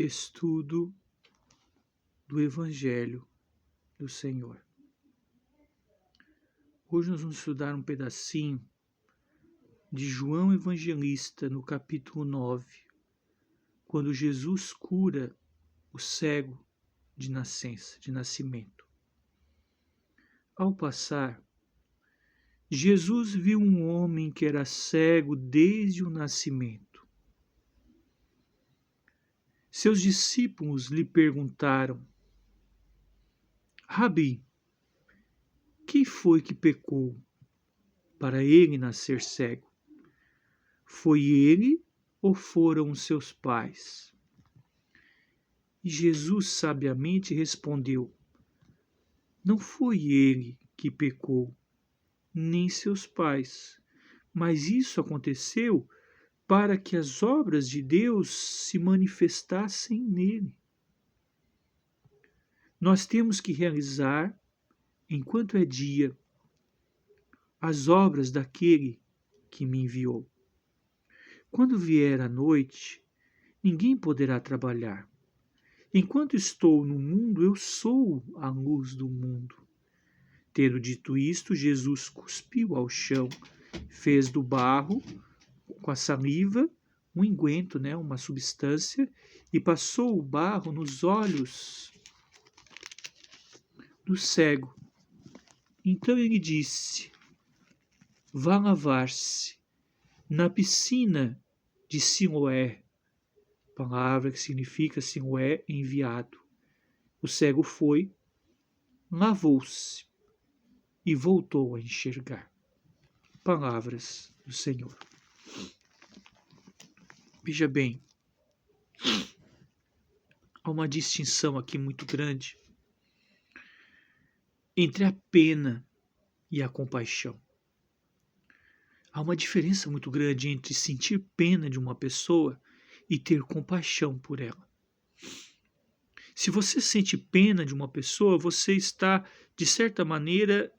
Estudo do Evangelho do Senhor. Hoje nós vamos estudar um pedacinho de João Evangelista no capítulo 9, quando Jesus cura o cego de nascimento. Ao passar, Jesus viu um homem que era cego desde o nascimento. Seus discípulos lhe perguntaram: Rabi, quem foi que pecou para ele nascer cego? Foi ele ou foram os seus pais? E Jesus sabiamente respondeu: Não foi ele que pecou, nem seus pais, mas isso aconteceu para que as obras de Deus se manifestassem nele. Nós temos que realizar, enquanto é dia, as obras daquele que me enviou. Quando vier a noite, ninguém poderá trabalhar. Enquanto estou no mundo, eu sou a luz do mundo. Tendo dito isto, Jesus cuspiu ao chão, fez do barro, com a saliva, um unguento, uma substância, e passou o barro nos olhos do cego. Então ele disse: Vá lavar-se na piscina de Siloé, palavra que significa Siloé, enviado. O cego foi, lavou-se e voltou a enxergar. Palavras do Senhor. Veja bem, há uma distinção aqui muito grande entre a pena e a compaixão. Há uma diferença muito grande entre sentir pena de uma pessoa e ter compaixão por ela. Se você sente pena de uma pessoa, você está, de certa maneira,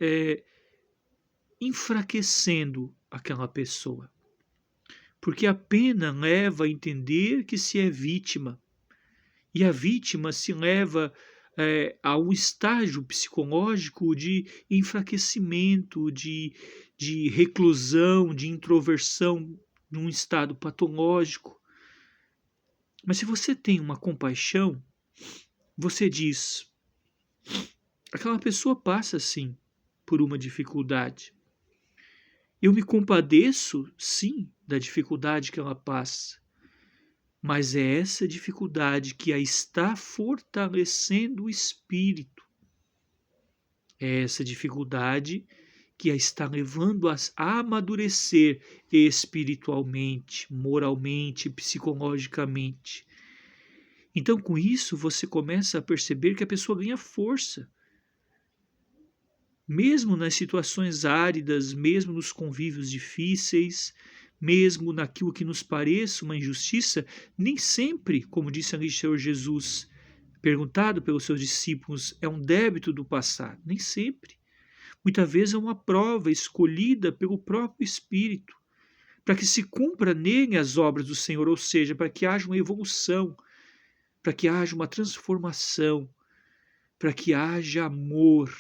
enfraquecendo aquela pessoa. Porque a pena leva a entender que se é vítima. E a vítima se leva a um estágio psicológico de enfraquecimento, de reclusão, de introversão, num estado patológico. Mas se você tem uma compaixão, você diz: aquela pessoa passa sim por uma dificuldade. Eu me compadeço, sim, da dificuldade que ela passa, mas é essa dificuldade que a está fortalecendo o espírito. É essa dificuldade que a está levando a amadurecer espiritualmente, moralmente, psicologicamente. Então, com isso, você começa a perceber que a pessoa ganha força. Mesmo nas situações áridas, mesmo nos convívios difíceis, mesmo naquilo que nos pareça uma injustiça, nem sempre, como disse ali o Senhor Jesus, perguntado pelos seus discípulos, é um débito do passado. Nem sempre. Muitas vezes é uma prova escolhida pelo próprio Espírito, para que se cumpra nele as obras do Senhor, ou seja, para que haja uma evolução, para que haja uma transformação, para que haja amor,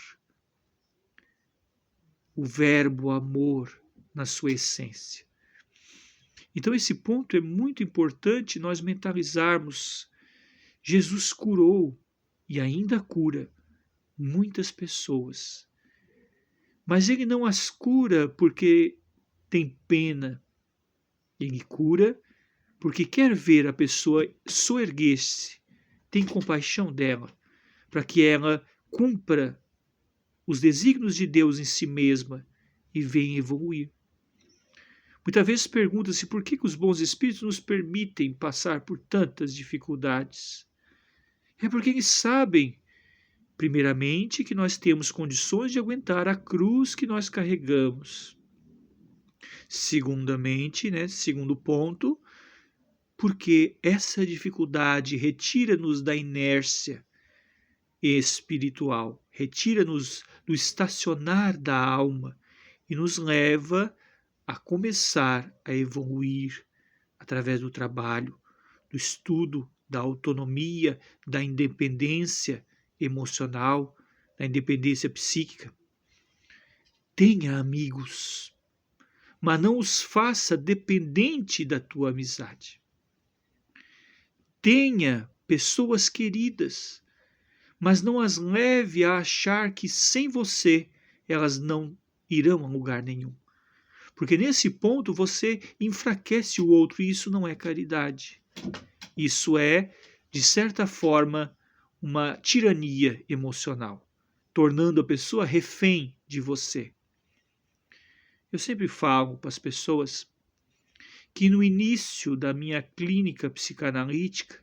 o verbo amor na sua essência. Então esse ponto é muito importante nós mentalizarmos. Jesus curou e ainda cura muitas pessoas, mas ele não as cura porque tem pena, ele cura porque quer ver a pessoa soerguer-se, tem compaixão dela, para que ela cumpra os desígnios de Deus em si mesma e venha evoluir. Muitas vezes pergunta-se por que os bons espíritos nos permitem passar por tantas dificuldades. É porque eles sabem, primeiramente, que nós temos condições de aguentar a cruz que nós carregamos. Segundamente, segundo ponto, porque essa dificuldade retira-nos da inércia espiritual, retira-nos do estacionar da alma e nos leva a começar a evoluir através do trabalho, do estudo da autonomia, da independência emocional, da independência psíquica. Tenha amigos, mas não os faça dependente da tua amizade. Tenha pessoas queridas, mas não as leve a achar que sem você elas não irão a lugar nenhum. Porque nesse ponto você enfraquece o outro e isso não é caridade. Isso é, de certa forma, uma tirania emocional, tornando a pessoa refém de você. Eu sempre falo para as pessoas que no início da minha clínica psicanalítica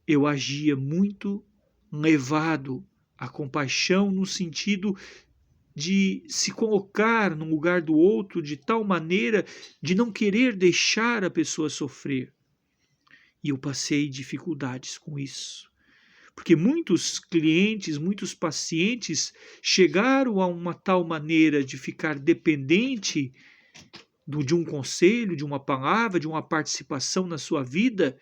eu agia muito levado à compaixão no sentido de se colocar no lugar do outro de tal maneira de não querer deixar a pessoa sofrer. E eu passei dificuldades com isso. Porque muitos clientes, muitos pacientes chegaram a uma tal maneira de ficar dependente de um conselho, de uma palavra, de uma participação na sua vida,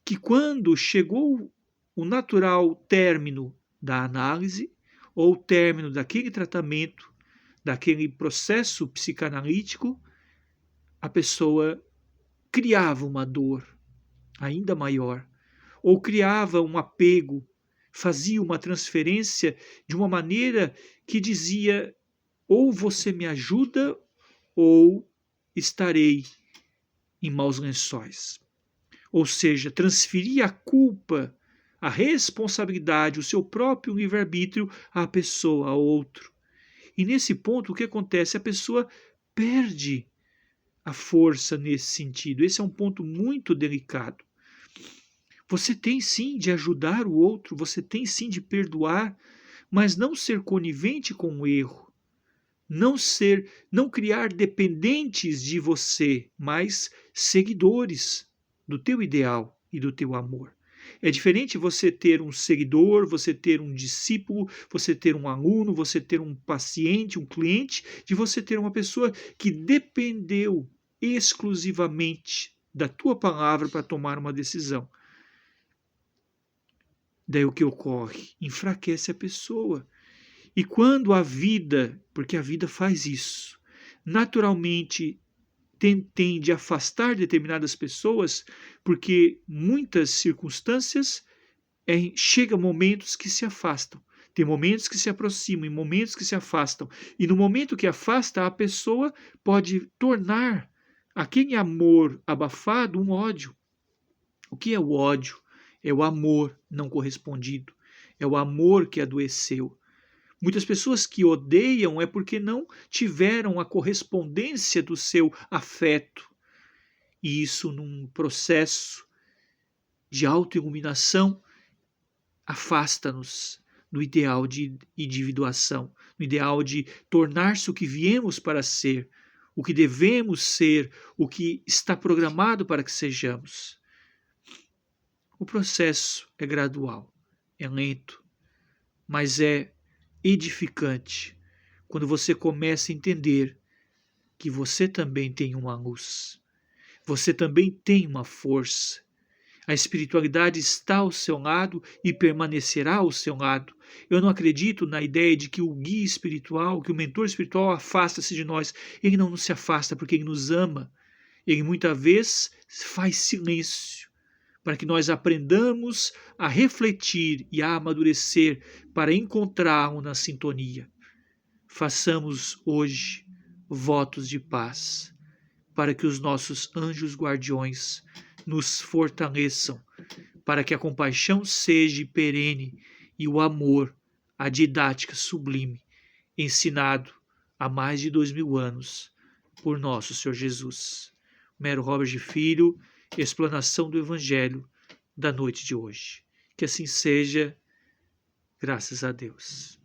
que quando chegou o natural término da análise, ou o término daquele tratamento, daquele processo psicanalítico, a pessoa criava uma dor ainda maior, ou criava um apego, fazia uma transferência de uma maneira que dizia: ou você me ajuda, ou estarei em maus lençóis. Ou seja, transferia a culpa, a responsabilidade, o seu próprio livre-arbítrio à pessoa, ao outro. E nesse ponto, o que acontece? A pessoa perde a força nesse sentido. Esse é um ponto muito delicado. Você tem sim de ajudar o outro, você tem sim de perdoar, mas não ser conivente com o erro. Não criar dependentes de você, mas seguidores do teu ideal e do teu amor. É diferente você ter um seguidor, você ter um discípulo, você ter um aluno, você ter um paciente, um cliente, de você ter uma pessoa que dependeu exclusivamente da tua palavra para tomar uma decisão. Daí o que ocorre? Enfraquece a pessoa. E quando a vida, porque a vida faz isso, naturalmente tende a afastar determinadas pessoas, porque muitas circunstâncias chegam momentos que se afastam. Tem momentos que se aproximam e momentos que se afastam. E no momento que afasta, a pessoa pode tornar aquele amor abafado um ódio. O que é o ódio? É o amor não correspondido. É o amor que adoeceu. Muitas pessoas que odeiam é porque não tiveram a correspondência do seu afeto. E isso, num processo de autoiluminação, afasta-nos do ideal de individuação, do ideal de tornar-se o que viemos para ser, o que devemos ser, o que está programado para que sejamos. O processo é gradual, é lento, mas é edificante quando você começa a entender que você também tem uma luz, você também tem uma força. A espiritualidade está ao seu lado e permanecerá ao seu lado. Eu não acredito na ideia de que o guia espiritual, que o mentor espiritual afasta-se de nós. Ele não se afasta porque ele nos ama. Ele muitas vezes faz silêncio para que nós aprendamos a refletir e a amadurecer para encontrá-lo na sintonia. Façamos hoje votos de paz, para que os nossos anjos guardiões nos fortaleçam, para que a compaixão seja perene e o amor, a didática sublime, ensinado há mais de 2000 anos por nosso Senhor Jesus. Mero Robert Filho, explanação do Evangelho da noite de hoje. Que assim seja, graças a Deus.